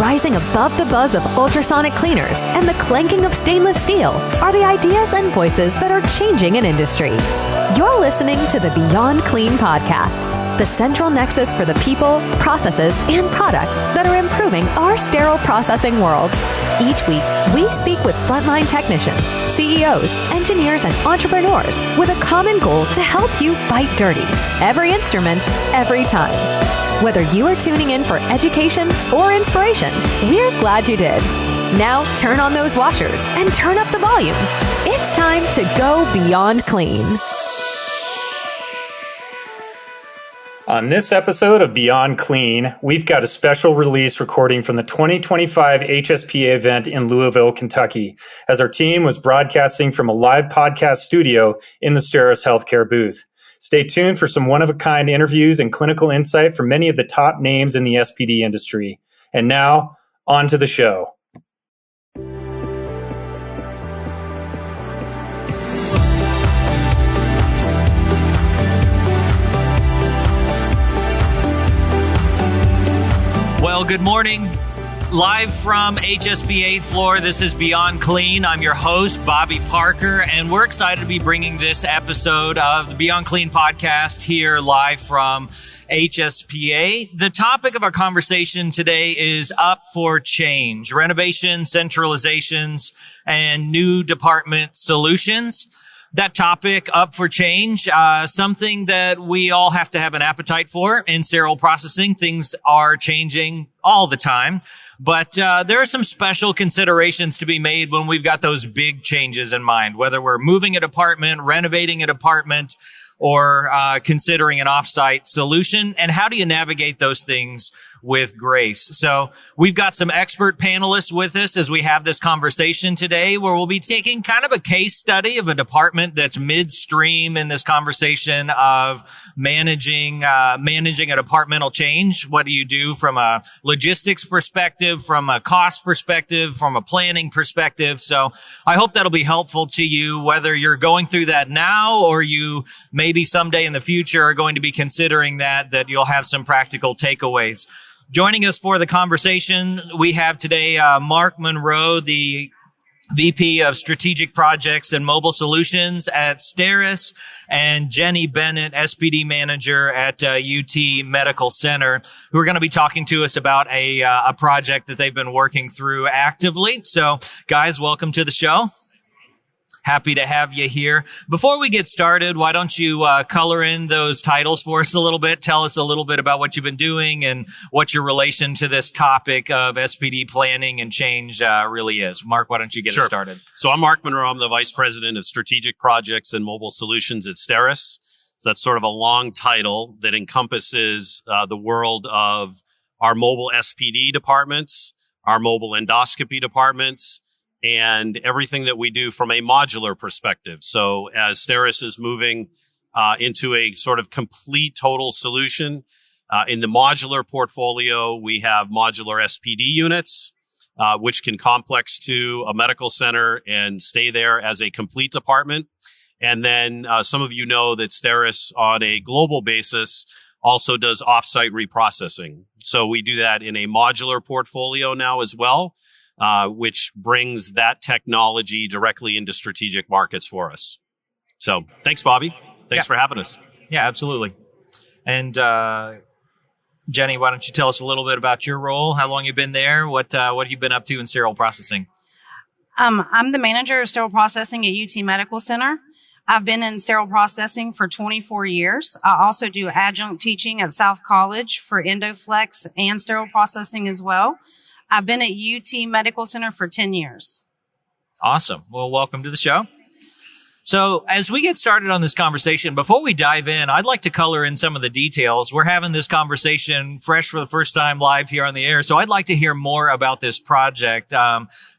Rising above the buzz of ultrasonic cleaners and the clanking of stainless steel are the ideas and voices that are changing an industry. You're listening to the Beyond Clean podcast, the central nexus for the people, processes, and products that are improving our sterile processing world. Each week, we speak with frontline technicians, CEOs, engineers, and entrepreneurs with a common goal to help you fight dirty. Every instrument, every time. Whether you are tuning in for education or inspiration, we're glad you did. Now turn on those washers and turn up the volume. It's time to go beyond clean. On this episode of Beyond Clean, we've got a special release recording from the 2025 HSPA event in Louisville, Kentucky, as our team was broadcasting from a live podcast studio in the Sterile Healthcare booth. Stay tuned for some one-of-a-kind interviews and clinical insight from many of the top names in the SPD industry. And now, on to the show. Well, good morning. Live from HSPA floor, this is Beyond Clean. I'm your host, Bobby Parker, and we're excited to be bringing this episode of the Beyond Clean podcast here live from HSPA. The topic of our conversation today is up for change, renovations, centralizations, and new department solutions. That topic, up for change, something that we all have to have an appetite for in sterile processing. Things are changing all the time, but there are some special considerations to be made when we've got those big changes in mind, whether we're moving a department, renovating a department, or considering an offsite solution. And how do you navigate those things with grace? So we've got some expert panelists with us as we have this conversation today, where we'll be taking kind of a case study of a department that's midstream in this conversation of managing a departmental change. What do you do from a logistics perspective, from a cost perspective, from a planning perspective? So I hope that'll be helpful to you, whether you're going through that now or you maybe someday in the future are going to be considering that you'll have some practical takeaways. Joining us for the conversation, we have today Mark Munroe, the VP of Strategic Projects and Mobile Solutions at Sterile, and Jenny Bennett, SPD Manager at UT Medical Center, who are going to be talking to us about a project that they've been working through actively. So, guys, welcome to the show. Happy to have you here. Before we get started, why don't you color in those titles for us a little bit? Tell us a little bit about what you've been doing and what your relation to this topic of SPD planning and change really is. Mark, why don't you get us started? So I'm Mark Munroe. I'm the Vice President of Strategic Projects and Mobile Solutions at Sterile. So that's sort of a long title that encompasses the world of our mobile SPD departments, our mobile endoscopy departments, and everything that we do from a modular perspective. So as Sterile is moving into a sort of complete total solution, in the modular portfolio, we have modular SPD units, which can complex to a medical center and stay there as a complete department. And then some of you know that Sterile on a global basis also does offsite reprocessing. So we do that in a modular portfolio now as well. Which brings that technology directly into strategic markets for us. So thanks, Bobby. Thanks for having us. Yeah, absolutely. And Jenny, why don't you tell us a little bit about your role, how long you've been there, what have you been up to in sterile processing? I'm the manager of sterile processing at UT Medical Center. I've been in sterile processing for 24 years. I also do adjunct teaching at South College for EndoFlex and sterile processing as well. I've been at UT Medical Center for 10 years. Awesome. Well, welcome to the show. So as we get started on this conversation, before we dive in, I'd like to color in some of the details. We're having this conversation fresh for the first time live here on the air. So I'd like to hear more about this project.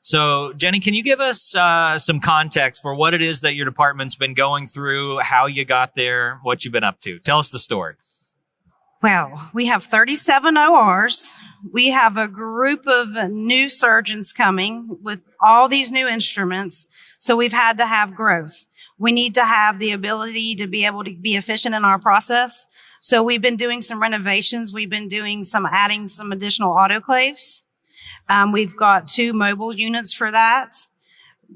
So Jenny, can you give us some context for what it is that your department's been going through, how you got there, what you've been up to? Tell us the story. Well, we have 37 ORs. We have a group of new surgeons coming with all these new instruments. So we've had to have growth. We need to have the ability to be able to be efficient in our process. So we've been doing some renovations. We've been doing adding some additional autoclaves. We've got 2 mobile units for that.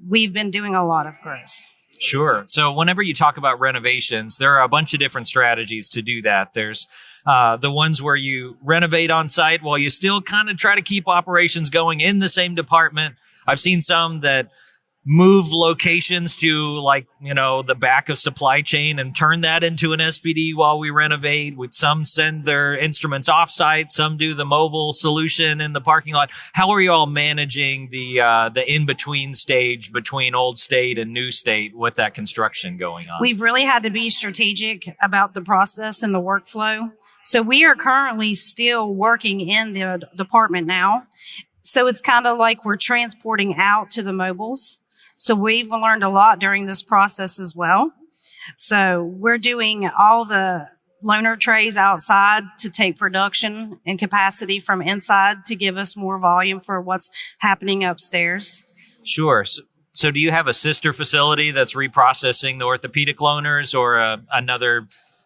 We've been doing a lot of growth. Sure. So whenever you talk about renovations, there are a bunch of different strategies to do that. There's the ones where you renovate on site while you still kind of try to keep operations going in the same department. I've seen some that move locations to the back of supply chain and turn that into an SPD while we renovate. With some send their instruments offsite, some do the mobile solution in the parking lot. How are you all managing the in-between stage between old state and new state with that construction going on? We've really had to be strategic about the process and the workflow. So we are currently still working in the department now. So it's kind of like we're transporting out to the mobiles. So we've learned a lot during this process as well. So we're doing all the loaner trays outside to take production and capacity from inside to give us more volume for what's happening upstairs. Sure. So do you have a sister facility that's reprocessing the orthopedic loaners, or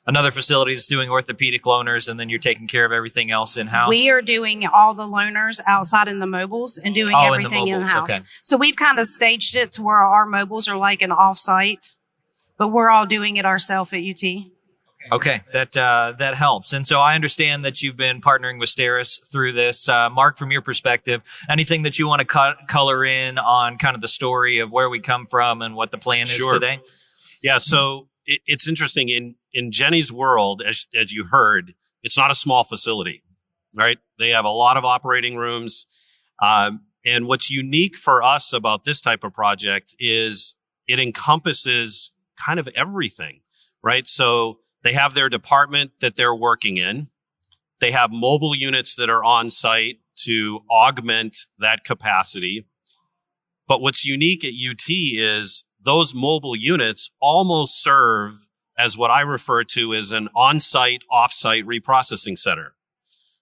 another facility that's doing orthopedic loaners, and then you're taking care of everything else in-house? We are doing all the loaners outside in the mobiles and doing everything in-house. Okay. So we've kind of staged it to where our mobiles are like an off-site, but we're all doing it ourselves at UT. Okay, that helps. And so I understand that you've been partnering with Sterile through this. Mark, from your perspective, anything that you want to color in on kind of the story of where we come from and what the plan is today? Yeah, so it's interesting. In Jenny's world, as you heard, it's not a small facility, right? They have a lot of operating rooms. And what's unique for us about this type of project is it encompasses kind of everything, right? So they have their department that they're working in. They have mobile units that are on site to augment that capacity. But what's unique at UT is those mobile units almost serve as what I refer to as an on-site, off-site reprocessing center.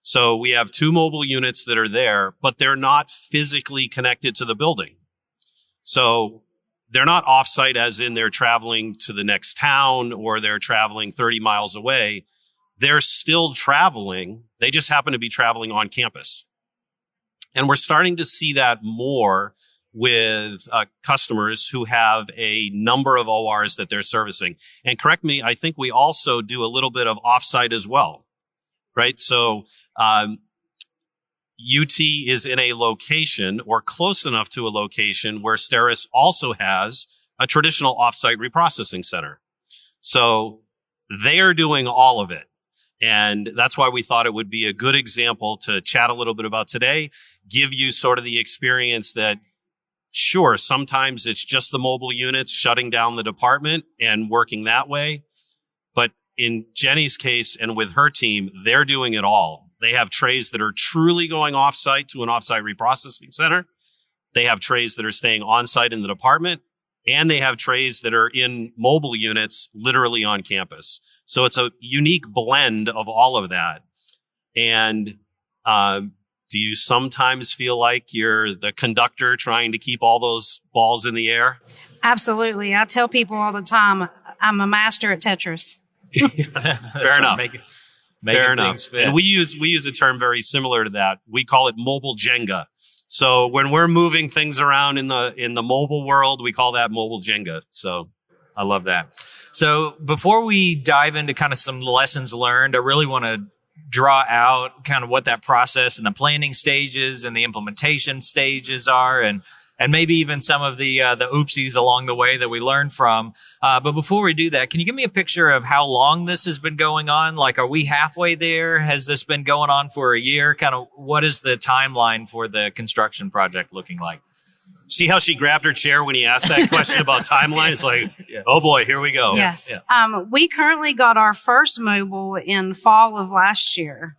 So we have 2 mobile units that are there, but they're not physically connected to the building. So they're not off-site as in they're traveling to the next town or they're traveling 30 miles away. They're still traveling. They just happen to be traveling on campus. And we're starting to see that more with customers who have a number of ORs that they're servicing. And correct me, I think we also do a little bit of offsite as well, right? So UT is in a location or close enough to a location where Sterile also has a traditional offsite reprocessing center. So they are doing all of it. And that's why we thought it would be a good example to chat a little bit about today, give you sort of the experience that sure, sometimes it's just the mobile units shutting down the department and working that way. But in Jenny's case and with her team, they're doing it all. They have trays that are truly going off-site to an off-site reprocessing center. They have trays that are staying on-site in the department. And they have trays that are in mobile units literally on campus. So it's a unique blend of all of that. And do you sometimes feel like you're the conductor trying to keep all those balls in the air? Absolutely. I tell people all the time, I'm a master at Tetris. Fair enough. Fair enough. And we use a term very similar to that. We call it mobile Jenga. So when we're moving things around in the mobile world, we call that mobile Jenga. So I love that. So before we dive into kind of some lessons learned, I really want to draw out kind of what that process and the planning stages and the implementation stages are, and maybe even some of the oopsies along the way that we learned from. But before we do that, can you give me a picture of how long this has been going on? Like, are we halfway there? Has this been going on for a year? Kind of what is the timeline for the construction project looking like? See how she grabbed her chair when he asked that question about timeline? It's like, oh boy, here we go. Yes. Yeah. We currently got our first mobile in fall of last year.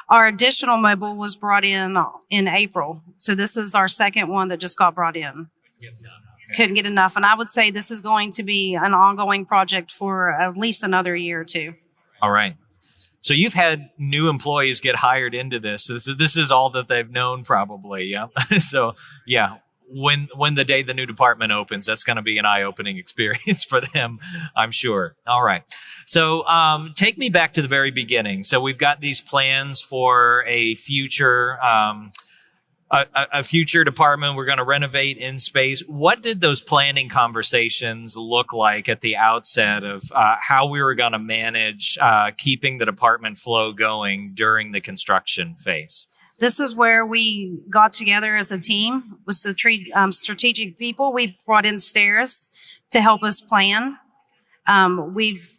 Our additional mobile was brought in April. So this is our second one that just got brought in. Okay. Couldn't get enough. And I would say this is going to be an ongoing project for at least another year or two. All right. So you've had new employees get hired into this. So this is all that they've known probably. Yeah. So yeah. When the day the new department opens, that's going to be an eye-opening experience for them, I'm sure. All right. So take me back to the very beginning. So we've got these plans for a future a future department. We're going to renovate in space. What did those planning conversations look like at the outset of how we were going to manage keeping the department flow going during the construction phase? This is where we got together as a team with strategic people. We've brought in Sterile to help us plan. We've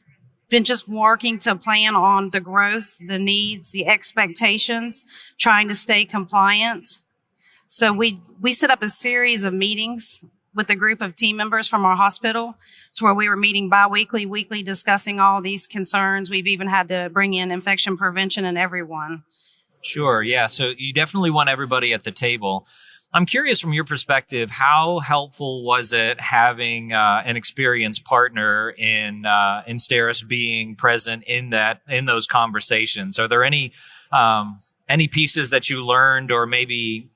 been just working to plan on the growth, the needs, the expectations, trying to stay compliant. So we set up a series of meetings with a group of team members from our hospital to where we were meeting biweekly, weekly, discussing all these concerns. We've even had to bring in infection prevention and everyone. Sure. Yeah. So you definitely want everybody at the table. I'm curious from your perspective, how helpful was it having an experienced partner in Sterile being present in those conversations? Are there any pieces that you learned or maybe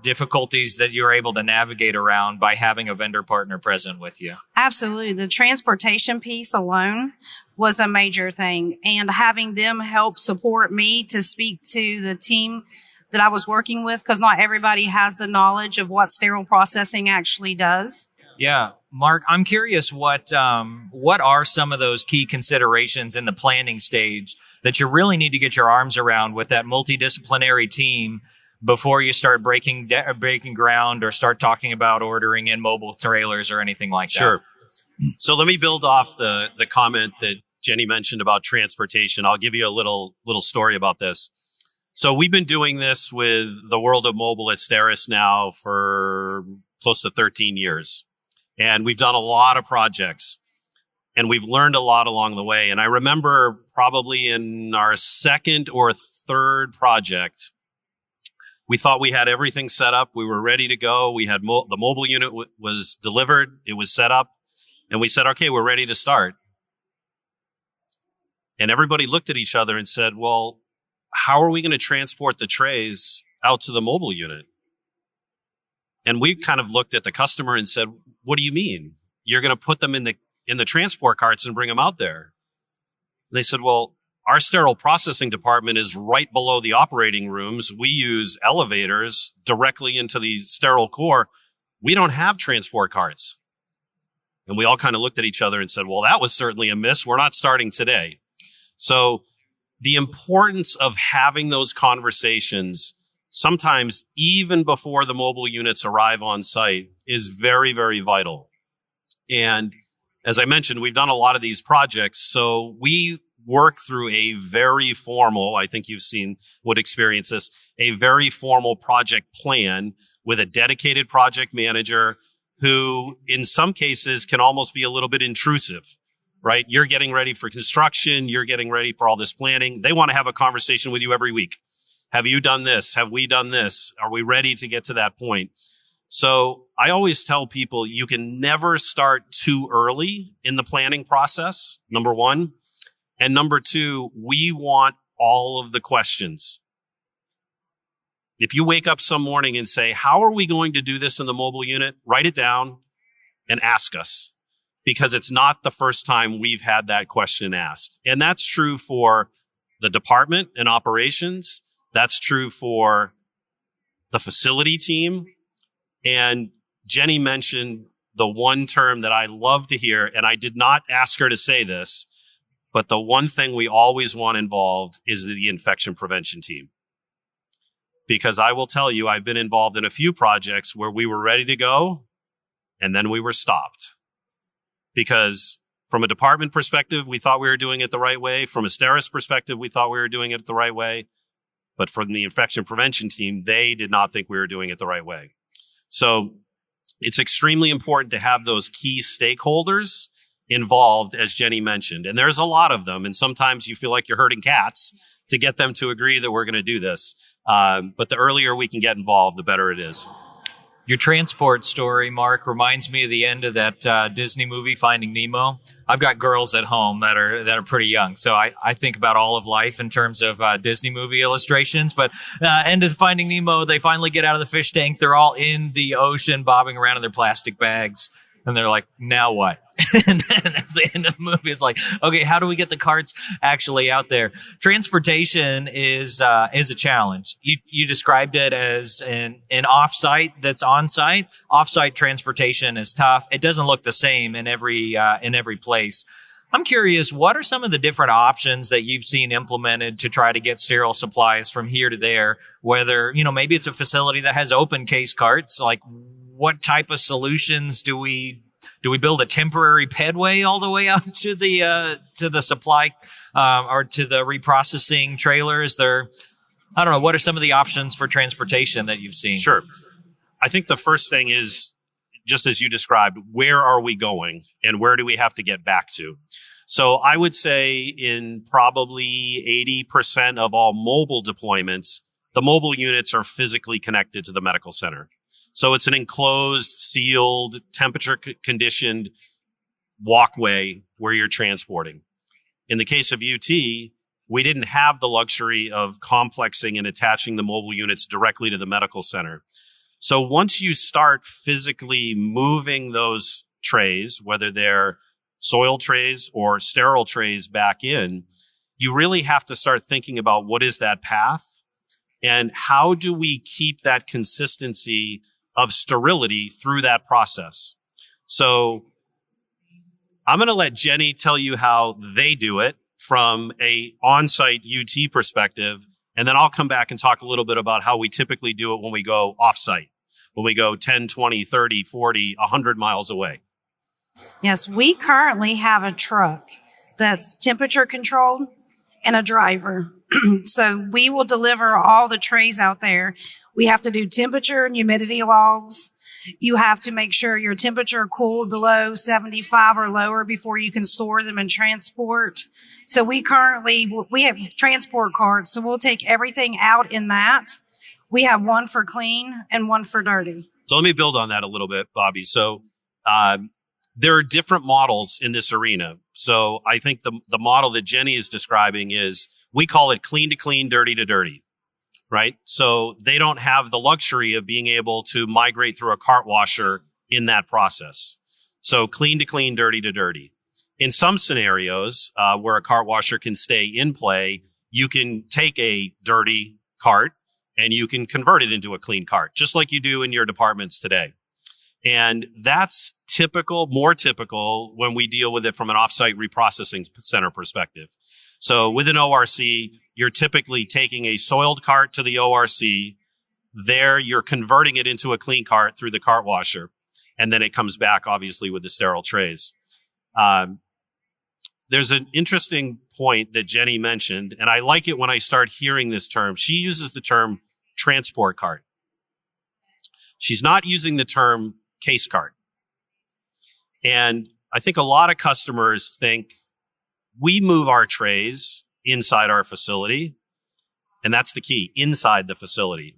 difficulties that you were able to navigate around by having a vendor partner present with you? Absolutely. The transportation piece alone was a major thing, and having them help support me to speak to the team that I was working with, because not everybody has the knowledge of what sterile processing actually does. Yeah. Mark, I'm curious what are some of those key considerations in the planning stage that you really need to get your arms around with that multidisciplinary team before you start breaking ground or start talking about ordering in mobile trailers or anything like that? Sure. So let me build off the comment that Jenny mentioned about transportation. I'll give you a little story about this. So we've been doing this with the world of mobile at Sterile now for close to 13 years. And we've done a lot of projects and we've learned a lot along the way. And I remember probably in our second or third project, we thought we had everything set up. We were ready to go. We had the mobile unit was delivered. It was set up. And we said, okay, we're ready to start. And everybody looked at each other and said, well, how are we going to transport the trays out to the mobile unit? And we kind of looked at the customer and said, what do you mean? You're going to put them in the transport carts and bring them out there? And they said, well, our sterile processing department is right below the operating rooms. We use elevators directly into the sterile core. We don't have transport carts. And we all kind of looked at each other and said, well, that was certainly a miss. We're not starting today. So the importance of having those conversations, sometimes even before the mobile units arrive on site, is very, very vital. And as I mentioned, we've done a lot of these projects. So we work through a very formal, I think would experience this, a very formal project plan with a dedicated project manager who in some cases can almost be a little bit intrusive, right? You're getting ready for construction. You're getting ready for all this planning. They want to have a conversation with you every week. Have you done this? Have we done this? Are we ready to get to that point? So I always tell people you can never start too early in the planning process, number one. And number two, we want all of the questions. If you wake up some morning and say, how are we going to do this in the mobile unit? Write it down and ask us, because it's not the first time we've had that question asked. And that's true for the department and operations. That's true for the facility team. And Jenny mentioned the one term that I love to hear, and I did not ask her to say this, but the one thing we always want involved is the infection prevention team. Because I will tell you, I've been involved in a few projects where we were ready to go, and then we were stopped. Because from a department perspective, we thought we were doing it the right way. From a Sterile perspective, we thought we were doing it the right way. But from the infection prevention team, they did not think we were doing it the right way. So it's extremely important to have those key stakeholders involved, as Jenny mentioned. And there's a lot of them. And sometimes you feel like you're herding cats to get them to agree that we're going to do this. But the earlier we can get involved, the better it is. Your transport story, Mark, reminds me of the end of that Disney movie, Finding Nemo. I've got girls at home that are pretty young, so I think about all of life in terms of Disney movie illustrations. But end of Finding Nemo, they finally get out of the fish tank. They're all in the ocean, bobbing around in their plastic bags. And they're like, now what? And then at the end of the movie, it's like, okay, how do we get the carts actually out there? Transportation is a challenge. You described it as an off-site that's on-site. Off-site transportation is tough. It doesn't look the same in every place. I'm curious, what are some of the different options that you've seen implemented to try to get sterile supplies from here to there? Whether, maybe it's a facility that has open case carts. Like, what type of solutions do we build a temporary pedway all the way out to the supply or to the reprocessing trailers? I don't know. What are some of the options for transportation that you've seen? Sure. I think the first thing is, just as you described, where are we going and where do we have to get back to? So I would say in probably 80% of all mobile deployments, the mobile units are physically connected to the medical center. So it's an enclosed, sealed, temperature-conditioned walkway where you're transporting. In the case of UT, we didn't have the luxury of complexing and attaching the mobile units directly to the medical center. So once you start physically moving those trays, whether they're soil trays or sterile trays back in, you really have to start thinking about what is that path and how do we keep that consistency of sterility through that process. So I'm going to let Jenny tell you how they do it from a on-site UT perspective, and then I'll come back and talk a little bit about how we typically do it when we go off-site, when we go 10, 20, 30, 40, 100 miles away. Yes, we currently have a truck that's temperature controlled and a driver. So we will deliver all the trays out there. We have to do temperature and humidity logs. You have to make sure your temperature cooled below 75 or lower before you can store them and transport. So we have transport carts, so we'll take everything out in that. We have one for clean and one for dirty. So let me build on that a little bit, Bobby. So there are different models in this arena. So I think the model that Jenny is describing is, we call it clean to clean, dirty to dirty, right? So they don't have the luxury of being able to migrate through a cart washer in that process. So clean to clean, dirty to dirty. In some scenarios where a cart washer can stay in play, you can take a dirty cart and you can convert it into a clean cart, just like you do in your departments today. And that's more typical when we deal with it from an offsite reprocessing center perspective. So with an ORC, you're typically taking a soiled cart to the ORC. There, you're converting it into a clean cart through the cart washer. And then it comes back, obviously, with the sterile trays. There's an interesting point that Jenny mentioned, and I like it when I start hearing this term. She uses the term transport cart. She's not using the term case cart. And I think a lot of customers think we move our trays inside our facility, and that's the key, inside the facility.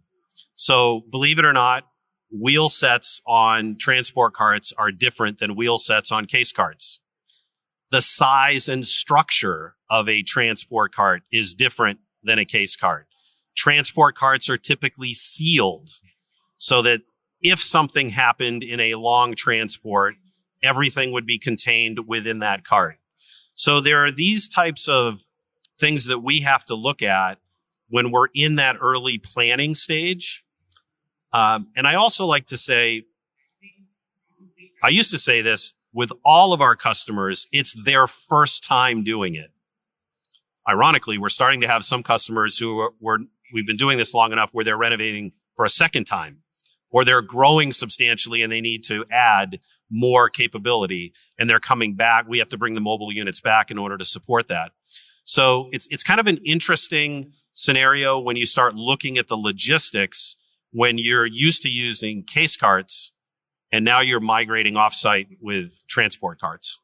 So believe it or not, wheel sets on transport carts are different than wheel sets on case carts. The size and structure of a transport cart is different than a case cart. Transport carts are typically sealed so that if something happened in a long transport, everything would be contained within that cart. So there are these types of things that we have to look at when we're in that early planning stage. And I also like to say, I used to say this with all of our customers, it's their first time doing it. Ironically, we're starting to have some customers we've been doing this long enough where they're renovating for a second time, or they're growing substantially and they need to add more capability and they're coming back. We have to bring the mobile units back in order to support that. So it's kind of an interesting scenario when you start looking at the logistics when you're used to using case carts and now you're migrating offsite with transport carts.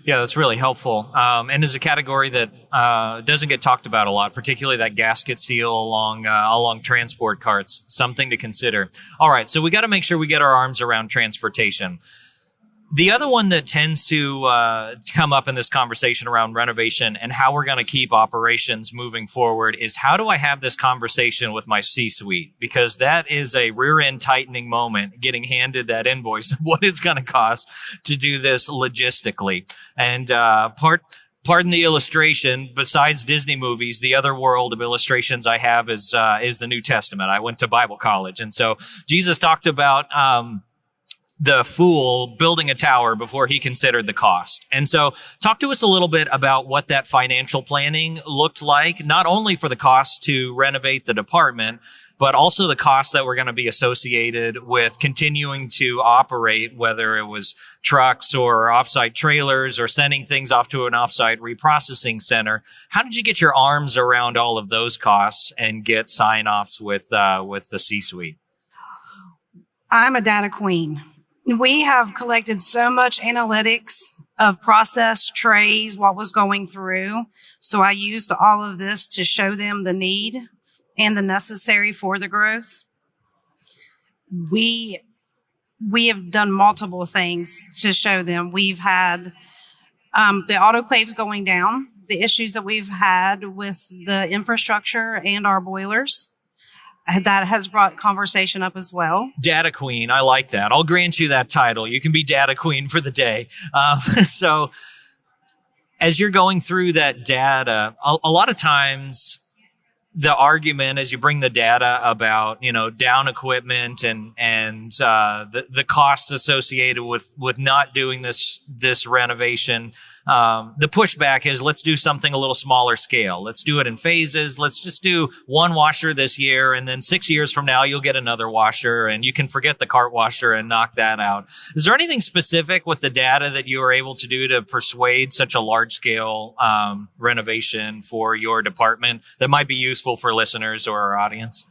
Yeah, that's really helpful. And is a category that doesn't get talked about a lot, particularly that gasket seal along transport carts. Something to consider. All right, so we got to make sure we get our arms around transportation. The other one that tends to come up in this conversation around renovation and how we're going to keep operations moving forward is, how do I have this conversation with my C-suite? Because that is a rear-end tightening moment, getting handed that invoice of what it's going to cost to do this logistically. And pardon the illustration, besides Disney movies, the other world of illustrations I have is the New Testament. I went to Bible college. And so Jesus talked about the fool building a tower before he considered the cost. And so talk to us a little bit about what that financial planning looked like, not only for the cost to renovate the department, but also the costs that were going to be associated with continuing to operate, whether it was trucks or offsite trailers or sending things off to an offsite reprocessing center. How did you get your arms around all of those costs and get sign-offs with the C-suite? I'm a data queen. We have collected so much analytics of process trays, what was going through. So I used all of this to show them the need and the necessary for the growth. We have done multiple things to show them. We've had the autoclaves going down, the issues that we've had with the infrastructure and our boilers. That has brought conversation up as well. Data queen. I like that. I'll grant you that title. You can be data queen for the day. So as you're going through that data, a lot of times the argument as you bring the data about, down equipment and the costs associated with not doing this renovation, the pushback is, let's do something a little smaller scale. Let's do it in phases. Let's just do one washer this year, and then 6 years from now, you'll get another washer, and you can forget the cart washer and knock that out. Is there anything specific with the data that you were able to do to persuade such a large-scale renovation for your department that might be useful for listeners or our audience?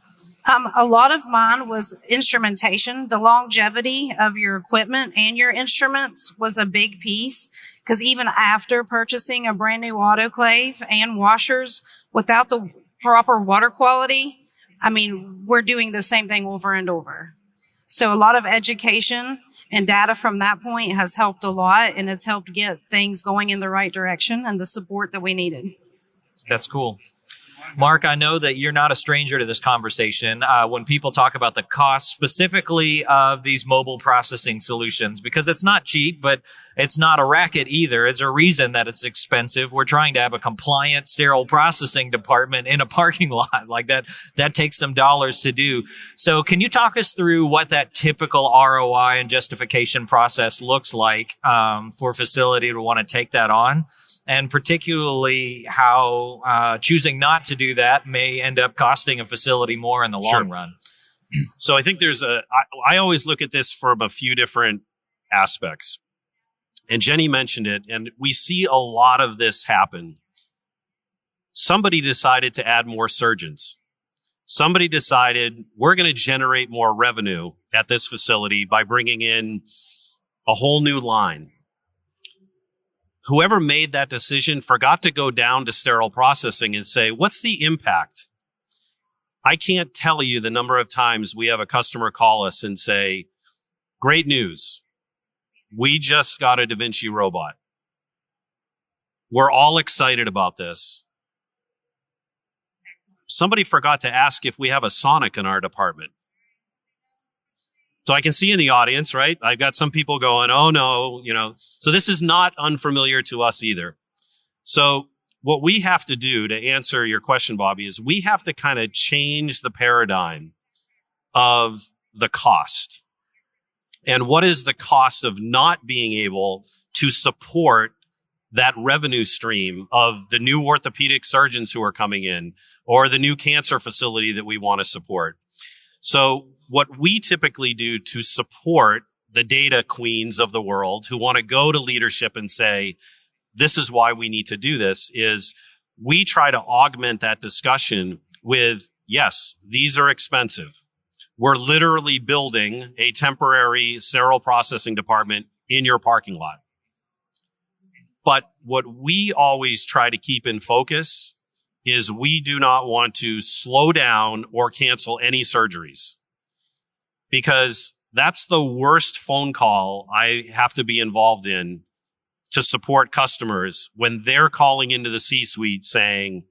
A lot of mine was instrumentation. The longevity of your equipment and your instruments was a big piece, because even after purchasing a brand new autoclave and washers, without the proper water quality, we're doing the same thing over and over. So a lot of education and data from that point has helped a lot, and it's helped get things going in the right direction and the support that we needed. That's cool. Mark, I know that you're not a stranger to this conversation when people talk about the cost specifically of these mobile processing solutions, because it's not cheap, but it's not a racket either. It's a reason that it's expensive. We're trying to have a compliant sterile processing department in a parking lot. Like that takes some dollars to do. So can you talk us through what that typical ROI and justification process looks like for a facility to want to take that on? And particularly how choosing not to do that may end up costing a facility more in the long run. So I think I always look at this from a few different aspects. And Jenny mentioned it, and we see a lot of this happen. Somebody decided to add more surgeons. Somebody decided we're going to generate more revenue at this facility by bringing in a whole new line. Whoever made that decision forgot to go down to sterile processing and say, what's the impact? I can't tell you the number of times we have a customer call us and say, great news. We just got a Da Vinci robot. We're all excited about this. Somebody forgot to ask if we have a Sonic in our department. So I can see in the audience, right? I've got some people going, oh no, so this is not unfamiliar to us either. So what we have to do to answer your question, Bobby, is we have to kind of change the paradigm of the cost. And what is the cost of not being able to support that revenue stream of the new orthopedic surgeons who are coming in, or the new cancer facility that we want to support? So what we typically do to support the data queens of the world who want to go to leadership and say, this is why we need to do this, is we try to augment that discussion with, yes, these are expensive. We're literally building a temporary sterile processing department in your parking lot. But what we always try to keep in focus is we do not want to slow down or cancel any surgeries. Because That's the worst phone call I have to be involved in to support customers when they're calling into the C-suite saying,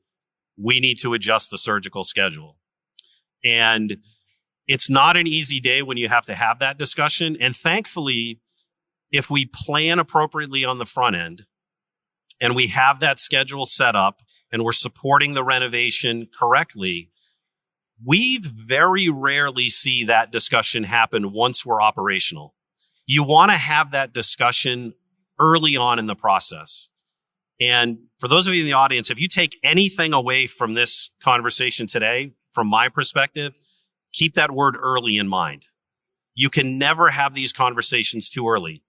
we need to adjust the surgical schedule. And it's not an easy day when you have to have that discussion. And thankfully, if we plan appropriately on the front end and we have that schedule set up and we're supporting the renovation correctly, we very rarely see that discussion happen once we're operational. You want to have that discussion early on in the process. And for those of you in the audience, if you take anything away from this conversation today, from my perspective, keep that word early in mind. You can never have these conversations too early.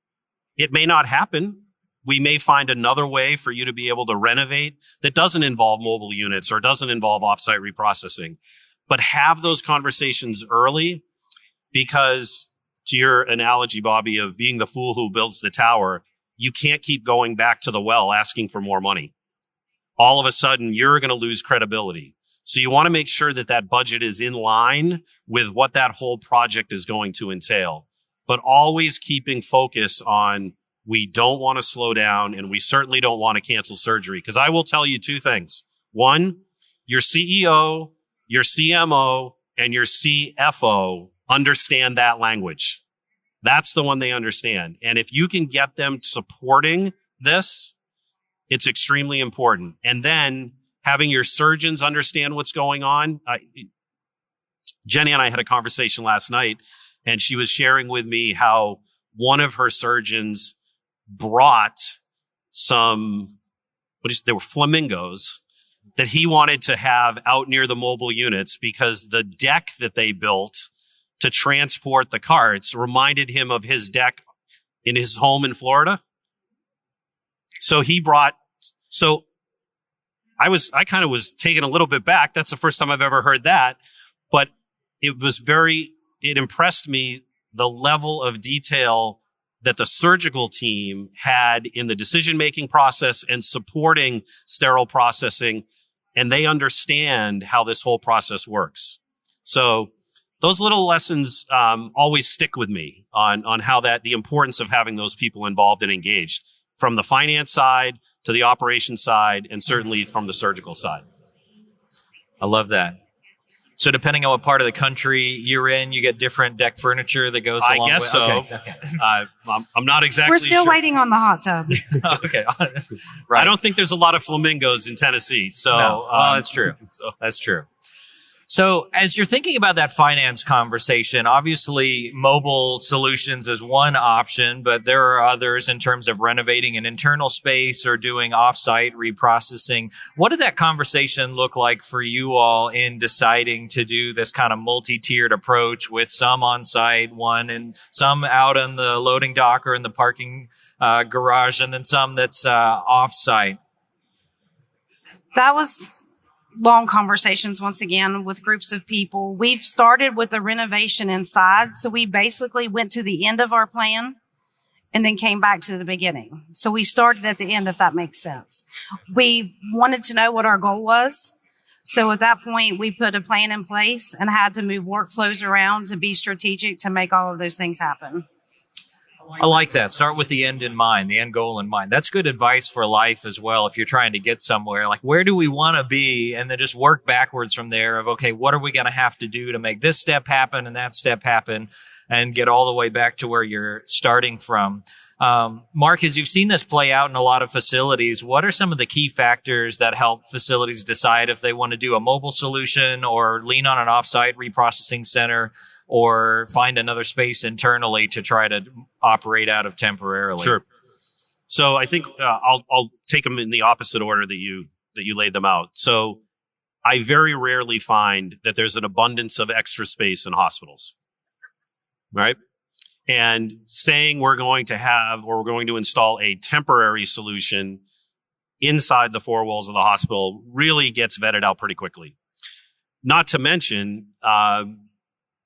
It may not happen. We may find another way for you to be able to renovate that doesn't involve mobile units or doesn't involve offsite reprocessing. But have those conversations early, because to your analogy, Bobby, of being the fool who builds the tower, you can't keep going back to the well asking for more money. All of a sudden, you're going to lose credibility. So you want to make sure that that budget is in line with what that whole project is going to entail, but always keeping focus on we don't want to slow down and we certainly don't want to cancel surgery. Because I will tell you two things. One, your CEO, your CMO, and your CFO understand that language. That's the one they understand. And if you can get them supporting this, it's extremely important. And then having your surgeons understand what's going on. Jenny and I had a conversation last night, and she was sharing with me how one of her surgeons brought they were flamingos that he wanted to have out near the mobile units because the deck that they built to transport the carts reminded him of his deck in his home in Florida. So I kind of was taken a little bit back. That's the first time I've ever heard that, but it impressed me the level of detail that the surgical team had in the decision-making process and supporting sterile processing, and they understand how this whole process works. So those little lessons always stick with me on how the importance of having those people involved and engaged from the finance side to the operations side, and certainly from the surgical side. I love that. So depending on what part of the country you're in, you get different deck furniture that goes along with it? I guess so. Okay. I'm not exactly We're still sure. waiting on the hot tub. Okay. Right. I don't think there's a lot of flamingos in Tennessee. So, no. That's true. That's true. So as you're thinking about that finance conversation, obviously mobile solutions is one option, but there are others in terms of renovating an internal space or doing offsite reprocessing. What did that conversation look like for you all in deciding to do this kind of multi-tiered approach with some on-site, one and some out on the loading dock or in the parking garage, and then some that's off-site? That was long conversations once again with groups of people. We've started with the renovation inside. So we basically went to the end of our plan and then came back to the beginning. So we started at the end, if that makes sense. We wanted to know what our goal was. So at that point, we put a plan in place and had to move workflows around to be strategic to make all of those things happen. I like that. Start with the end in mind, the end goal in mind. That's good advice for life as well. If you're trying to get somewhere, like where do we want to be? And then just work backwards from there of, okay, what are we going to have to do to make this step happen and that step happen and get all the way back to where you're starting from. Mark, as you've seen this play out in a lot of facilities, what are some of the key factors that help facilities decide if they want to do a mobile solution or lean on an offsite reprocessing center or find another space internally to try to operate out of temporarily? Sure. So I think I'll take them in the opposite order that you laid them out. So I very rarely find that there's an abundance of extra space in hospitals, right? And saying we're going to install a temporary solution inside the four walls of the hospital really gets vetted out pretty quickly. Not to mention,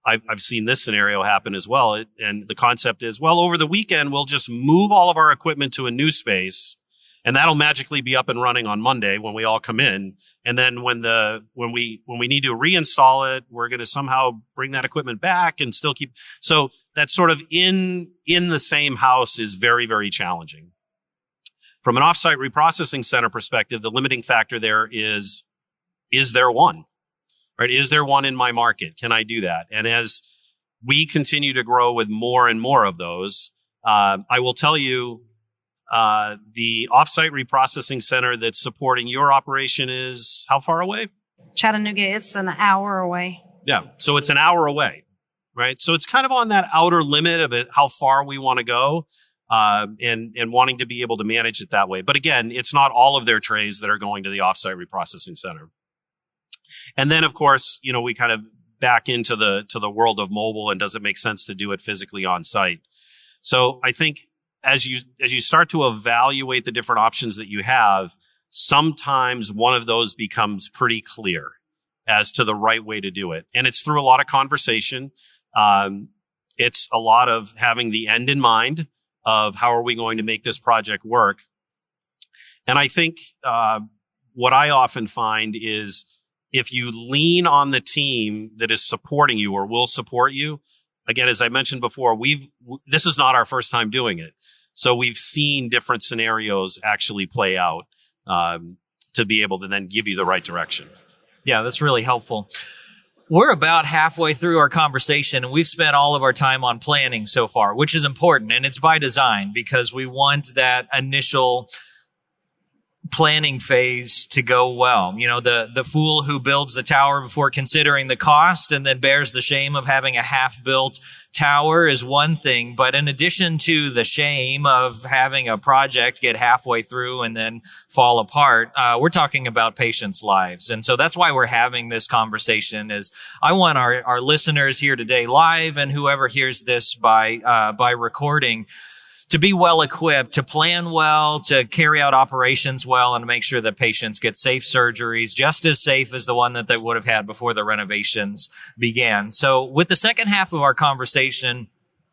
I've seen this scenario happen as well. And the concept is, well, over the weekend, we'll just move all of our equipment to a new space and that'll magically be up and running on Monday when we all come in. And then when we need to reinstall it, we're going to somehow bring that equipment back and still keep. So that sort of in the same house is very, very challenging. From an offsite reprocessing center perspective, the limiting factor there is there one? Right? Is there one in my market? Can I do that? And as we continue to grow with more and more of those, I will tell you, the offsite reprocessing center that's supporting your operation is how far away? Chattanooga, it's an hour away. Yeah. So it's an hour away, right? So it's kind of on that outer limit of it, how far we want to go, and wanting to be able to manage it that way. But again, it's not all of their trays that are going to the offsite reprocessing center. And then, of course, we kind of back into the world of mobile, and does it make sense to do it physically on site? So I think as you start to evaluate the different options that you have, sometimes one of those becomes pretty clear as to the right way to do it. And it's through a lot of conversation. It's a lot of having the end in mind of how are we going to make this project work. And I think what I often find is if you lean on the team that is supporting you or will support you, again, as I mentioned before, this is not our first time doing it. So we've seen different scenarios actually play out to be able to then give you the right direction. Yeah, that's really helpful. We're about halfway through our conversation, and we've spent all of our time on planning so far, which is important. And it's by design because we want that initial planning phase to go well. The fool who builds the tower before considering the cost and then bears the shame of having a half-built tower is one thing. But in addition to the shame of having a project get halfway through and then fall apart, we're talking about patients' lives. And so that's why we're having this conversation. Is I want our listeners here today live and whoever hears this by recording to be well equipped, to plan well, to carry out operations well, and to make sure that patients get safe surgeries, just as safe as the one that they would have had before the renovations began. So with the second half of our conversation,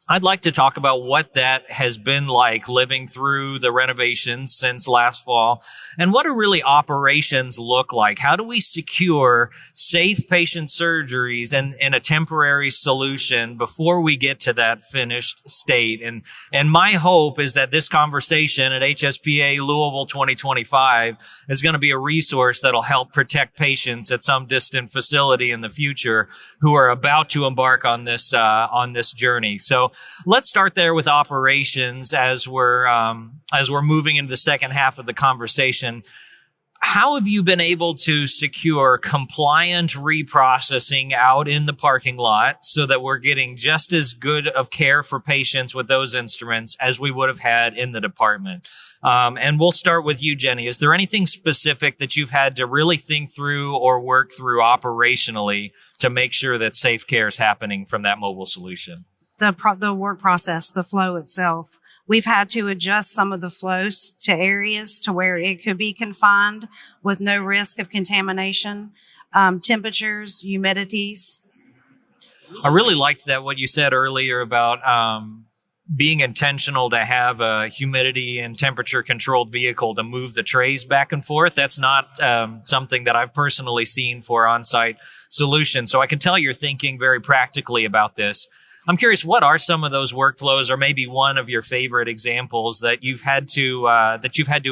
I'd like to talk about what that has been like living through the renovations since last fall, and what do really operations look like? How do we secure safe patient surgeries and a temporary solution before we get to that finished state? And my hope is that this conversation at HSPA Louisville 2025 is going to be a resource that'll help protect patients at some distant facility in the future who are about to embark on this journey. So let's start there with operations as we're moving into the second half of the conversation. How have you been able to secure compliant reprocessing out in the parking lot so that we're getting just as good of care for patients with those instruments as we would have had in the department? And we'll start with you, Jenny. Is there anything specific that you've had to really think through or work through operationally to make sure that safe care is happening from that mobile solution? The work process, the flow itself. We've had to adjust some of the flows to areas to where it could be confined with no risk of contamination, temperatures, humidities. I really liked that what you said earlier about being intentional to have a humidity and temperature controlled vehicle to move the trays back and forth. That's not something that I've personally seen for on-site solutions. So I can tell you're thinking very practically about this. I'm curious, what are some of those workflows, or maybe one of your favorite examples that you've had to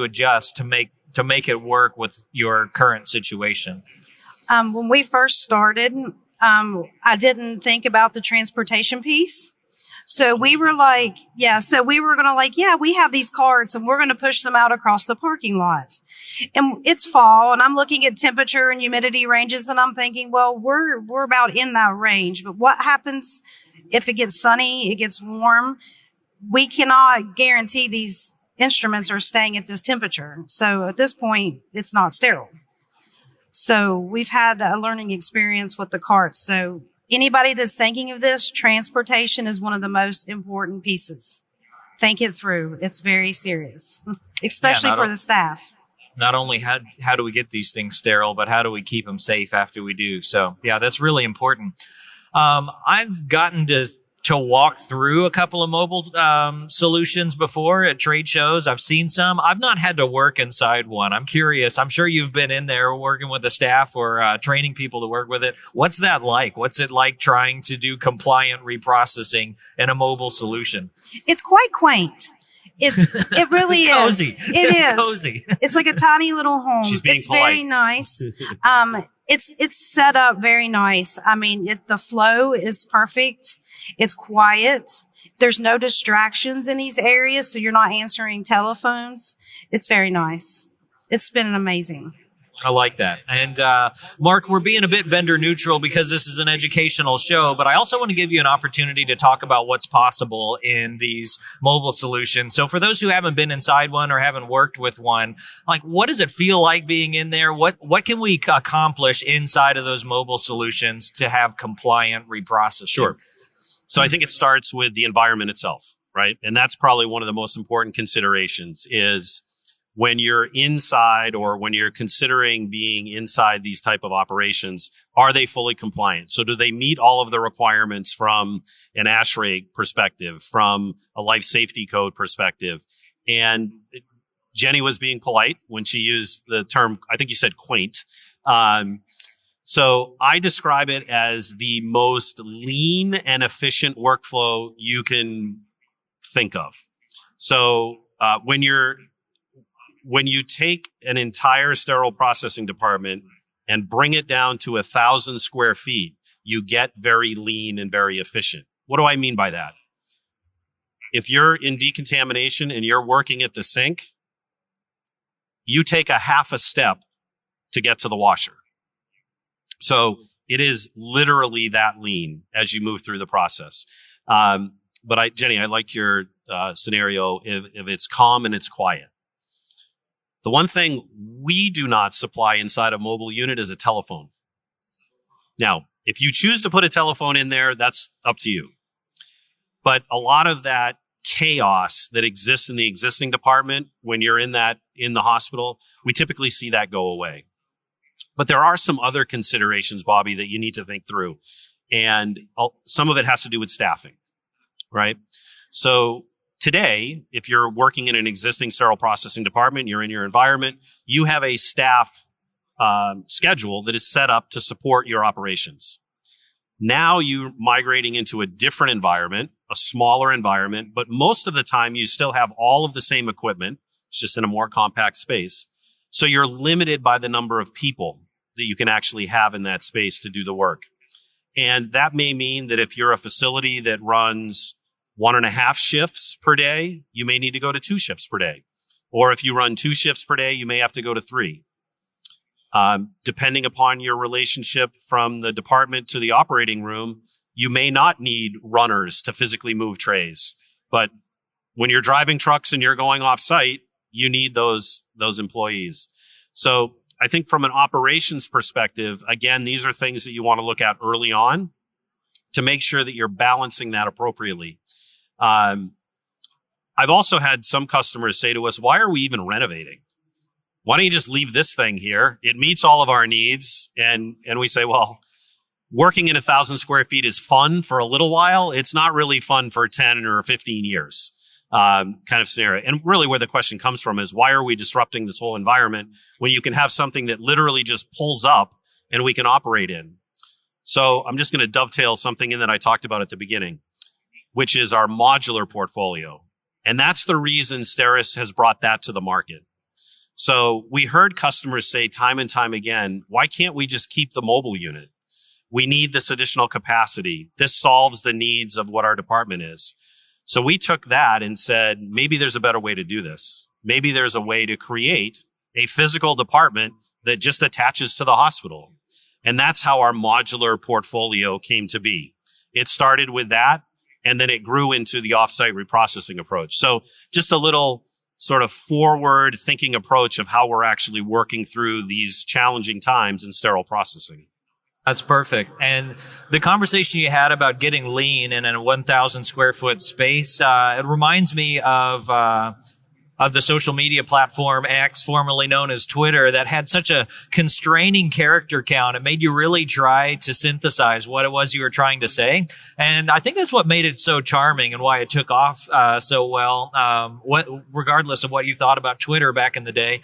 adjust to make it work with your current situation? When we first started, I didn't think about the transportation piece. So we were like, we have these carts and we're going to push them out across the parking lot. And it's fall and I'm looking at temperature and humidity ranges and I'm thinking, well, we're about in that range. But what happens if it gets sunny, it gets warm? We cannot guarantee these instruments are staying at this temperature. So at this point, it's not sterile. So we've had a learning experience with the carts. So anybody that's thinking of this, transportation is one of the most important pieces. Think it through. It's very serious, especially for the staff. Not only how do we get these things sterile, but how do we keep them safe after we do? So, yeah, that's really important. I've gotten to to walk through a couple of mobile solutions before at trade shows. I've seen some. I've not had to work inside one. I'm curious. I'm sure you've been in there working with the staff or training people to work with it. What's that like? What's it like trying to do compliant reprocessing in a mobile solution? It's quite quaint. It really is. Cozy. It is. Cozy. It's like a tiny little home. She's being it's polite. Very nice. It's set up very nice. I mean, the flow is perfect. It's quiet. There's no distractions in these areas, so you're not answering telephones. It's very nice. It's been amazing. I like that. And Mark, we're being a bit vendor neutral because this is an educational show, but I also want to give you an opportunity to talk about what's possible in these mobile solutions. So for those who haven't been inside one or haven't worked with one, like, what does it feel like being in there? What can we accomplish inside of those mobile solutions to have compliant reprocessing? Sure. So I think it starts with the environment itself, right? And that's probably one of the most important considerations is when you're inside or when you're considering being inside these type of operations, are they fully compliant? So do they meet all of the requirements from an ASHRAE perspective, from a life safety code perspective? And Jenny was being polite when she used the term, I think you said quaint. So I describe it as the most lean and efficient workflow you can think of. So when you take an entire sterile processing department and bring it down to 1,000 square feet, you get very lean and very efficient. What do I mean by that? If you're in decontamination and you're working at the sink, you take a half a step to get to the washer. So it is literally that lean as you move through the process. But Jenny, I like your scenario if it's calm and it's quiet. The one thing we do not supply inside a mobile unit is a telephone. Now, if you choose to put a telephone in there, that's up to you. But a lot of that chaos that exists in the existing department when you're in the hospital, we typically see that go away. But there are some other considerations, Bobby, that you need to think through. And some of it has to do with staffing, right? So today, if you're working in an existing sterile processing department, you're in your environment, you have a staff schedule that is set up to support your operations. Now you're migrating into a different environment, a smaller environment, but most of the time you still have all of the same equipment. It's just in a more compact space. So you're limited by the number of people that you can actually have in that space to do the work. And that may mean that if you're a facility that runs 1.5 shifts per day, you may need to go to 2 shifts per day. Or if you run 2 shifts per day, you may have to go to 3. Depending upon your relationship from the department to the operating room, you may not need runners to physically move trays. But when you're driving trucks and you're going off site, you need those employees. So I think from an operations perspective, again, these are things that you want to look at early on to make sure that you're balancing that appropriately. I've also had some customers say to us, why are we even renovating? Why don't you just leave this thing here? It meets all of our needs. And we say, well, working in 1,000 square feet is fun for a little while. It's not really fun for 10 or 15 years. Kind of scenario. And really where the question comes from is, why are we disrupting this whole environment when you can have something that literally just pulls up and we can operate in? So I'm just going to dovetail something in that I talked about at the beginning, which is our modular portfolio. And that's the reason STERIS has brought that to the market. So we heard customers say time and time again, why can't we just keep the mobile unit? We need this additional capacity. This solves the needs of what our department is. So we took that and said, maybe there's a better way to do this. Maybe there's a way to create a physical department that just attaches to the hospital. And that's how our modular portfolio came to be. It started with that, and then it grew into the offsite reprocessing approach. So just a little sort of forward thinking approach of how we're actually working through these challenging times in sterile processing. That's perfect. And the conversation you had about getting lean in a 1,000 square foot space, it reminds me of of the social media platform X, formerly known as Twitter, that had such a constraining character count. It made you really try to synthesize what it was you were trying to say. And I think that's what made it so charming and why it took off so well. Regardless of what you thought about Twitter back in the day,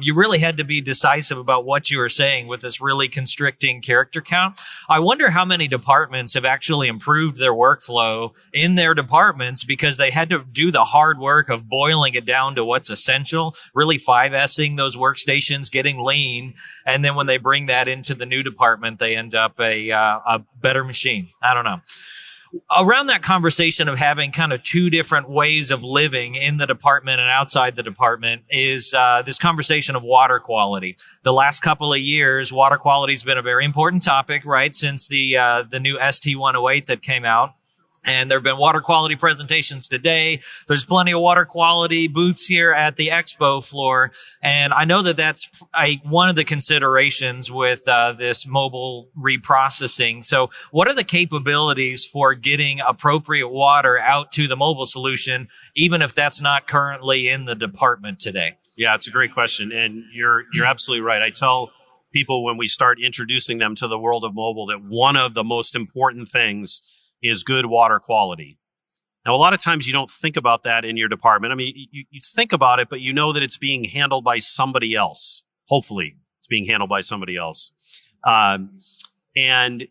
you really had to be decisive about what you were saying with this really constricting character count. I wonder how many departments have actually improved their workflow in their departments because they had to do the hard work of boiling it down to what's essential, really 5S'ing those workstations, getting lean. And then when they bring that into the new department, they end up a better machine. I don't know. Around that conversation of having kind of two different ways of living in the department and outside the department is this conversation of water quality. The last couple of years, water quality has been a very important topic, right, since the new ST108 that came out. And there have been water quality presentations today. There's plenty of water quality booths here at the expo floor. And I know that that's one of the considerations with this mobile reprocessing. So what are the capabilities for getting appropriate water out to the mobile solution, even if that's not currently in the department today? Yeah, it's a great question. And you're absolutely right. I tell people when we start introducing them to the world of mobile that one of the most important things is good water quality. Now, a lot of times you don't think about that in your department. I mean, you think about it, but you know that it's being handled by somebody else. Hopefully, it's being handled by somebody else. And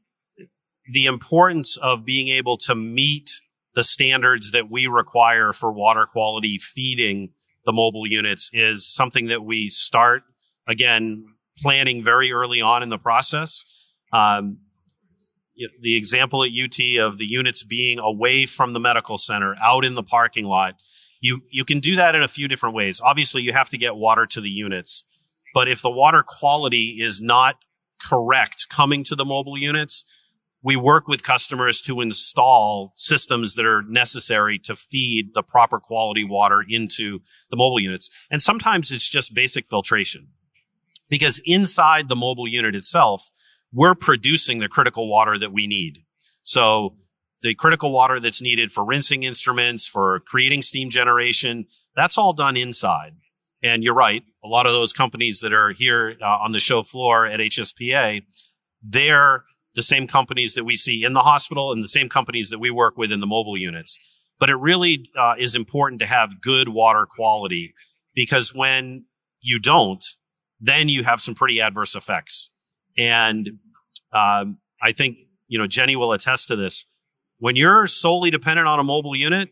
the importance of being able to meet the standards that we require for water quality feeding the mobile units is something that we start, again, planning very early on in the process. The example at UT of the units being away from the medical center, out in the parking lot, you can do that in a few different ways. Obviously, you have to get water to the units. But if the water quality is not correct coming to the mobile units, we work with customers to install systems that are necessary to feed the proper quality water into the mobile units. And sometimes it's just basic filtration. Because inside the mobile unit itself, we're producing the critical water that we need. So the critical water that's needed for rinsing instruments, for creating steam generation, that's all done inside. And you're right, a lot of those companies that are here on the show floor at HSPA, they're the same companies that we see in the hospital and the same companies that we work with in the mobile units. But it really is important to have good water quality, because when you don't, then you have some pretty adverse effects. And I think, Jenny will attest to this. When you're solely dependent on a mobile unit,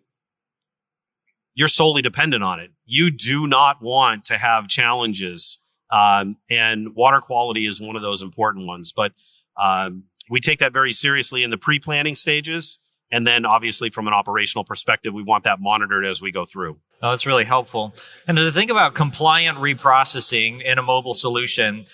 you're solely dependent on it. You do not want to have challenges. And water quality is one of those important ones. But we take that very seriously in the pre-planning stages. And then obviously from an operational perspective, we want that monitored as we go through. Oh, that's really helpful. And to think about compliant reprocessing in a mobile solution,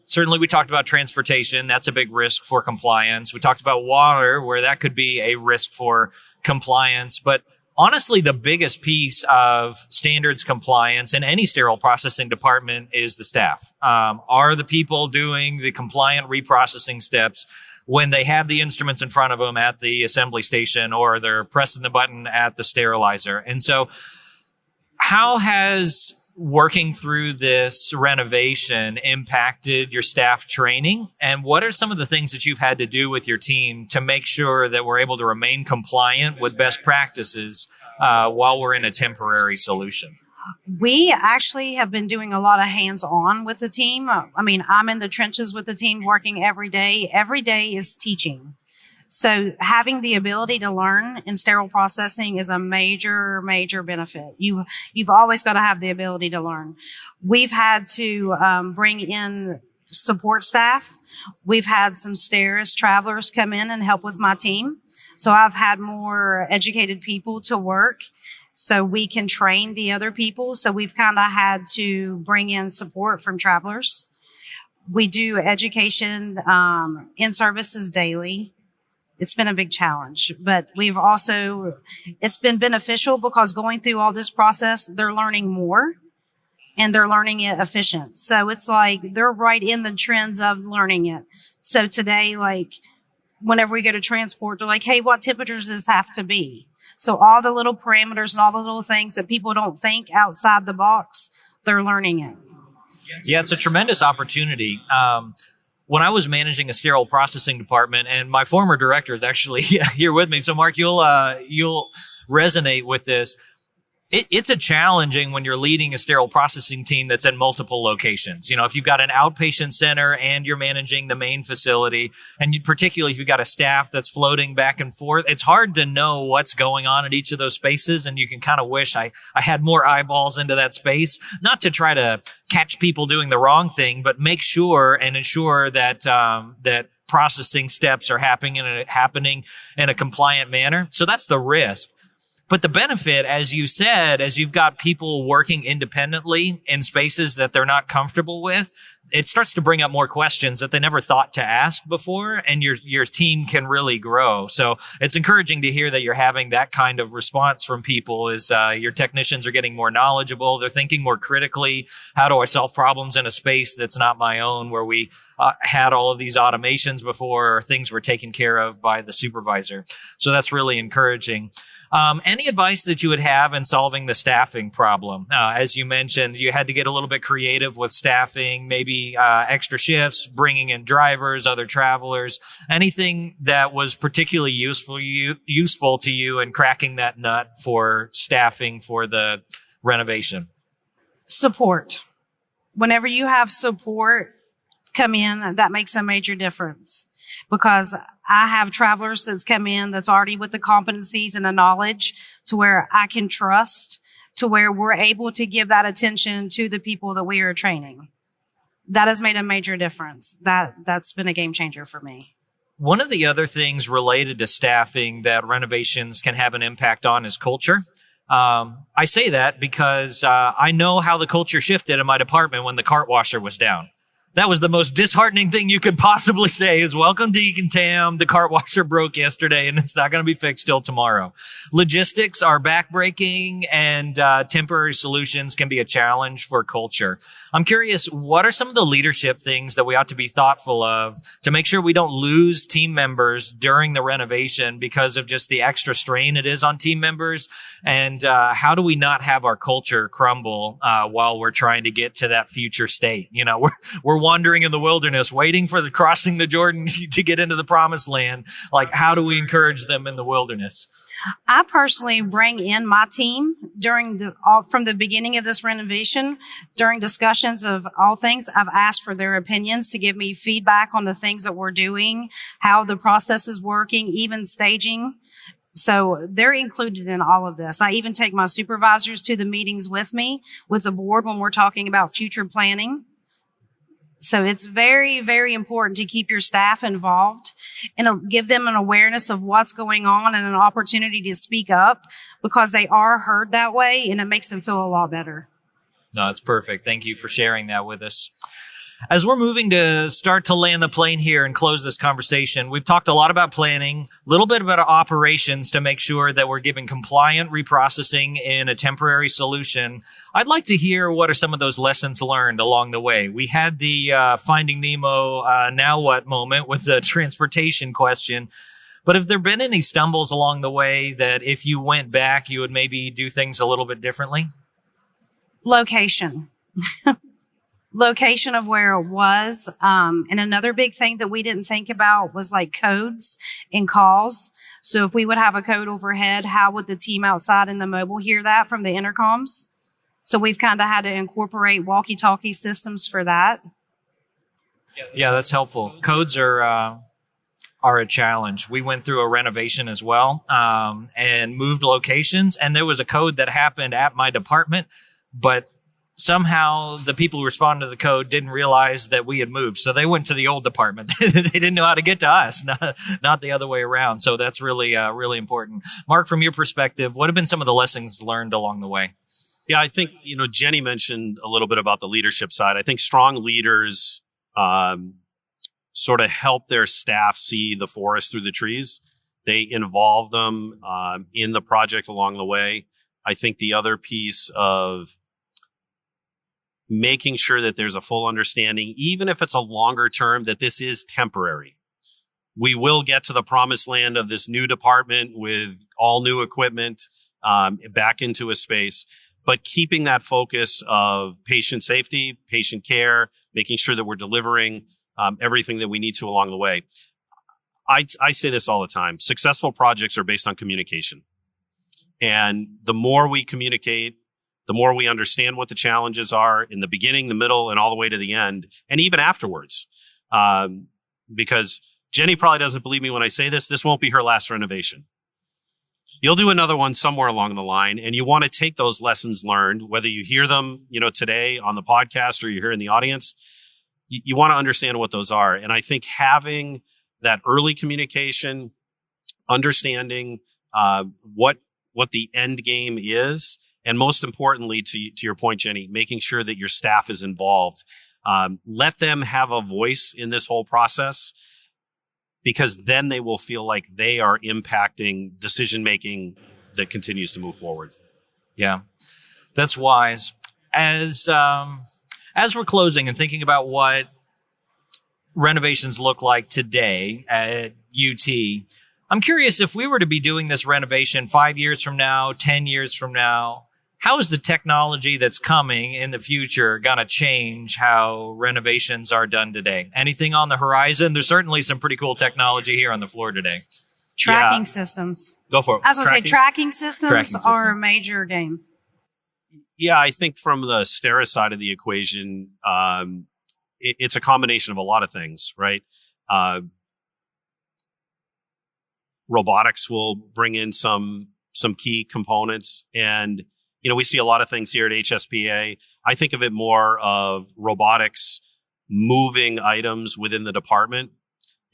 certainly we talked about transportation. That's a big risk for compliance. We talked about water, where that could be a risk for compliance. But honestly, the biggest piece of standards compliance in any sterile processing department is the staff. Are the people doing the compliant reprocessing steps when they have the instruments in front of them at the assembly station, or they're pressing the button at the sterilizer? And so how has working through this renovation impacted your staff training? And what are some of the things that you've had to do with your team to make sure that we're able to remain compliant with best practices while we're in a temporary solution? We actually have been doing a lot of hands-on with the team. I'm in the trenches with the team working every day. Every day is teaching. So having the ability to learn in sterile processing is a major, major benefit. You've always got to have the ability to learn. We've had to bring in support staff. We've had some STERIS travelers come in and help with my team. So I've had more educated people to work so we can train the other people. So we've kind of had to bring in support from travelers. We do education in services daily. It's been a big challenge, but it's been beneficial because going through all this process, they're learning more and they're learning it efficient. So it's like they're right in the trends of learning it. So today, like whenever we go to transport, they're like, hey, what temperature does this have to be? So all the little parameters and all the little things that people don't think outside the box, they're learning it. Yeah, it's a tremendous opportunity. When I was managing a sterile processing department, and my former director is actually here with me, so Mark, you'll resonate with this. It's a challenging when you're leading a sterile processing team that's in multiple locations. You know, if you've got an outpatient center and you're managing the main facility, and particularly if you've got a staff that's floating back and forth, it's hard to know what's going on in each of those spaces. And you can kind of wish I had more eyeballs into that space, not to try to catch people doing the wrong thing, but make sure and ensure that, that processing steps are happening in a compliant manner. So that's the risk. But the benefit, as you said, as you've got people working independently in spaces that they're not comfortable with, it starts to bring up more questions that they never thought to ask before, and your team can really grow. So it's encouraging to hear that you're having that kind of response from people as your technicians are getting more knowledgeable. They're thinking more critically. How do I solve problems in a space that's not my own, where we had all of these automations before, or things were taken care of by the supervisor? So that's really encouraging. Any advice that you would have in solving the staffing problem? As you mentioned, you had to get a little bit creative with staffing, maybe extra shifts, bringing in drivers, other travelers, anything that was particularly useful to you in cracking that nut for staffing for the renovation? Support. Whenever you have support come in, that makes a major difference, because I have travelers that's come in that's already with the competencies and the knowledge to where I can trust, to where we're able to give that attention to the people that we are training. That has made a major difference. That's been a game changer for me. One of the other things related to staffing that renovations can have an impact on is culture. I say that because I know how the culture shifted in my department when the cart washer was down. That was the most disheartening thing you could possibly say is, welcome to Econtam. The cart washer broke yesterday and it's not going to be fixed till tomorrow. Logistics are backbreaking, and temporary solutions can be a challenge for culture. I'm curious, what are some of the leadership things that we ought to be thoughtful of to make sure we don't lose team members during the renovation because of just the extra strain it is on team members? And how do we not have our culture crumble while we're trying to get to that future state? You know, we're wandering in the wilderness, waiting for crossing the Jordan to get into the promised land. Like, how do we encourage them in the wilderness? I personally bring in my team from the beginning of this renovation, during discussions of all things. I've asked for their opinions to give me feedback on the things that we're doing, how the process is working, even staging. So they're included in all of this. I even take my supervisors to the meetings with me, with the board, when we're talking about future planning. So it's very, very important to keep your staff involved and give them an awareness of what's going on and an opportunity to speak up, because they are heard that way, and it makes them feel a lot better. No, that's perfect. Thank you for sharing that with us. As we're moving to start to land the plane here and close this conversation, we've talked a lot about planning, a little bit about operations to make sure that we're giving compliant reprocessing in a temporary solution. I'd like to hear what are some of those lessons learned along the way. We had the Finding Nemo now what moment with the transportation question. But have there been any stumbles along the way that if you went back, you would maybe do things a little bit differently? Location. Location of where it was. And another big thing that we didn't think about was like codes and calls. So if we would have a code overhead, how would the team outside in the mobile hear that from the intercoms? So we've kind of had to incorporate walkie-talkie systems for that. Yeah, that's helpful. Codes are a challenge. We went through a renovation as well, and moved locations, and there was a code that happened at my department, but somehow the people who responded to the code didn't realize that we had moved. So they went to the old department. They didn't know how to get to us, not the other way around. So that's really, really important. Mark, from your perspective, what have been some of the lessons learned along the way? Yeah, I think, Jenny mentioned a little bit about the leadership side. I think strong leaders, sort of help their staff see the forest through the trees. They involve them, in the project along the way. I think the other piece of making sure that there's a full understanding, even if it's a longer term, that this is temporary. We will get to the promised land of this new department with all new equipment back into a space, but keeping that focus of patient safety, patient care, making sure that we're delivering everything that we need to along the way. I say this all the time. Successful projects are based on communication. And the more we communicate, the more we understand what the challenges are in the beginning, the middle, and all the way to the end, and even afterwards. Because Jenny probably doesn't believe me when I say this. This won't be her last renovation. You'll do another one somewhere along the line, and you want to take those lessons learned, whether you hear them, today on the podcast or you're here in the audience. You want to understand what those are. And I think having that early communication, understanding what the end game is, and most importantly, to your point, Jenny, making sure that your staff is involved. Let them have a voice in this whole process, because then they will feel like they are impacting decision-making that continues to move forward. Yeah, that's wise. As we're closing and thinking about what renovations look like today at UT, I'm curious, if we were to be doing this renovation 5 years from now, 10 years from now, how is the technology that's coming in the future going to change how renovations are done today? Anything on the horizon? There's certainly some pretty cool technology here on the floor today. Tracking systems. Go for it. I was going to say tracking systems are a major game. Yeah, I think from the Sterile side of the equation, it's a combination of a lot of things, right? Robotics will bring in some key components, and we see a lot of things here at HSPA. I think of it more of robotics moving items within the department.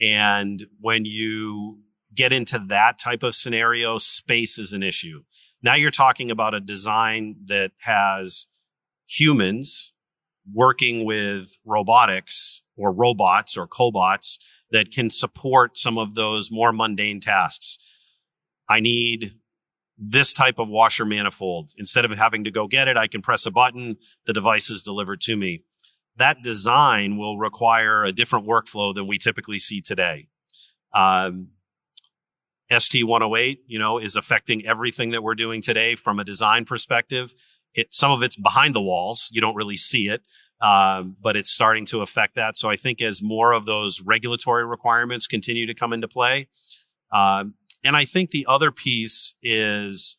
And when you get into that type of scenario, space is an issue. Now you're talking about a design that has humans working with robotics or robots or cobots that can support some of those more mundane tasks. I need this type of washer manifold. Instead of having to go get it, I can press a button, the device is delivered to me. That design will require a different workflow than we typically see today. ST108, is affecting everything that we're doing today from a design perspective. Some of it's behind the walls. You don't really see it, but it's starting to affect that. So I think as more of those regulatory requirements continue to come into play, and I think the other piece is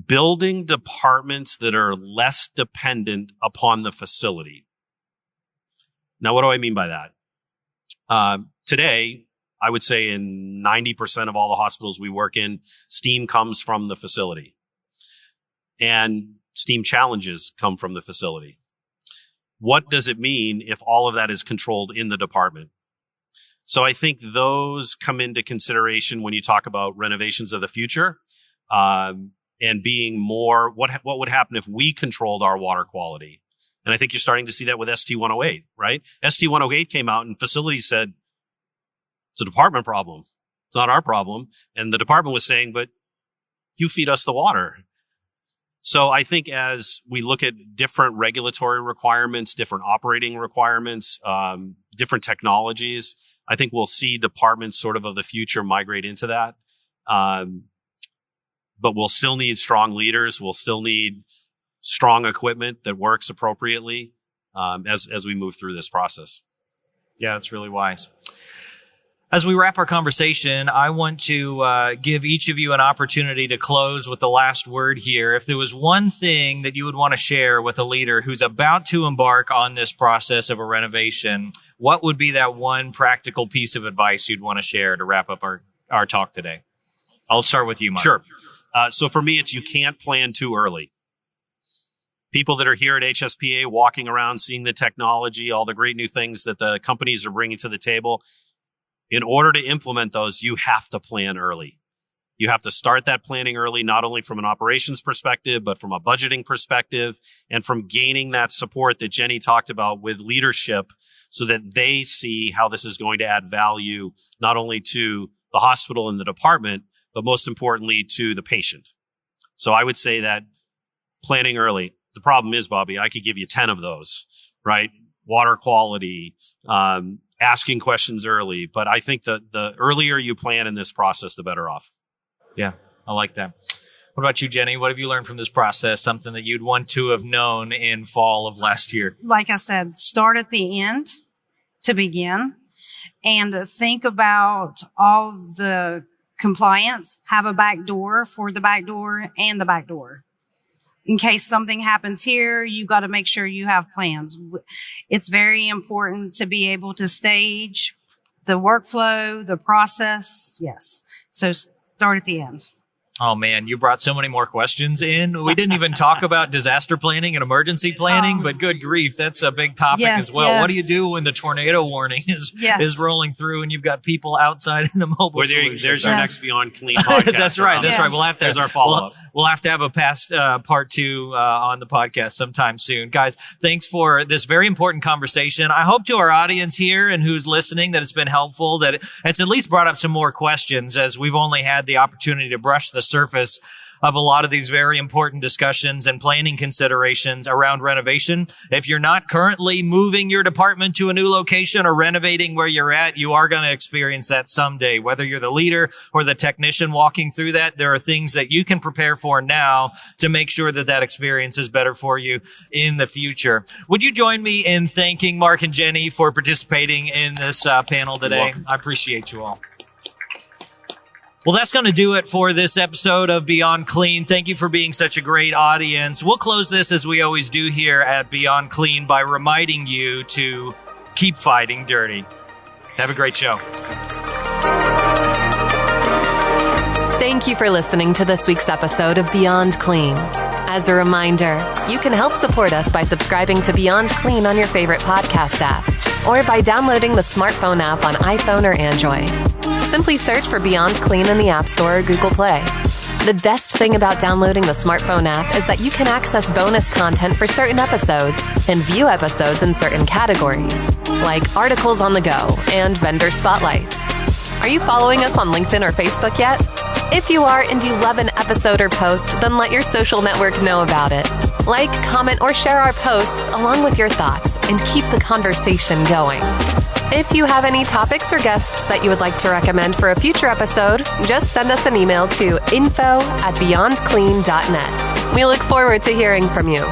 building departments that are less dependent upon the facility. Now, what do I mean by that? Today, I would say in 90% of all the hospitals we work in, steam comes from the facility. And steam challenges come from the facility. What does it mean if all of that is controlled in the department? So I think those come into consideration when you talk about renovations of the future, and being more, what would happen if we controlled our water quality? And I think you're starting to see that with ST108, right? ST108 came out and facilities said, it's a department problem. It's not our problem. And the department was saying, but you feed us the water. So I think as we look at different regulatory requirements, different operating requirements, different technologies, I think we'll see departments sort of the future migrate into that. But we'll still need strong leaders. We'll still need strong equipment that works appropriately as we move through this process. Yeah, that's really wise. As we wrap our conversation, I want to give each of you an opportunity to close with the last word here. If there was one thing that you would want to share with a leader who's about to embark on this process of a renovation, what would be that one practical piece of advice you'd want to share to wrap up our talk today? I'll start with you, Mike. Sure. So for me, it's you can't plan too early. People that are here at HSPA walking around, seeing the technology, all the great new things that the companies are bringing to the table, in order to implement those, you have to plan early. You have to start that planning early, not only from an operations perspective, but from a budgeting perspective, and from gaining that support that Jenny talked about with leadership so that they see how this is going to add value, not only to the hospital and the department, but most importantly to the patient. So I would say that planning early. The problem is, Bobby, I could give you 10 of those, right? Water quality, asking questions early. But I think that the earlier you plan in this process, the better off. Yeah, I like that. What about you, Jenny? What have you learned from this process? Something that you'd want to have known in fall of last year? Like I said, start at the end to begin and think about all the compliance. Have a back door for the back door and the back door. In case something happens here, you got to make sure you have plans. It's very important to be able to stage the workflow, the process. Yes. So start at the end. Oh, man, you brought so many more questions in. We didn't even talk about disaster planning and emergency planning, but good grief, that's a big topic as well. Yes. What do you do when the tornado warning is rolling through and you've got people outside in a mobile solution? There's our next Beyond Clean podcast. That's right. That's right. We'll have to. There's our follow-up. We'll have to have a past part 2 on the podcast sometime soon. Guys, thanks for this very important conversation. I hope to our audience here and who's listening that it's been helpful, that it's at least brought up some more questions, as we've only had the opportunity to brush the surface of a lot of these very important discussions and planning considerations around renovation. If you're not currently moving your department to a new location or renovating where you're at, you are going to experience that someday. Whether you're the leader or the technician walking through that, there are things that you can prepare for now to make sure that that experience is better for you in the future. Would you join me in thanking Mark and Jenny for participating in this panel today? I appreciate you all. Well, that's going to do it for this episode of Beyond Clean. Thank you for being such a great audience. We'll close this as we always do here at Beyond Clean by reminding you to keep fighting dirty. Have a great show. Thank you for listening to this week's episode of Beyond Clean. As a reminder, you can help support us by subscribing to Beyond Clean on your favorite podcast app, or by downloading the smartphone app on iPhone or Android. Simply search for Beyond Clean in the App Store or Google Play. The best thing about downloading the smartphone app is that you can access bonus content for certain episodes and view episodes in certain categories, like articles on the go and vendor spotlights. Are you following us on LinkedIn or Facebook yet? If you are and you love an episode or post, then let your social network know about it. Like, comment, or share our posts along with your thoughts and keep the conversation going. If you have any topics or guests that you would like to recommend for a future episode, just send us an email to info@beyondclean.net. We look forward to hearing from you.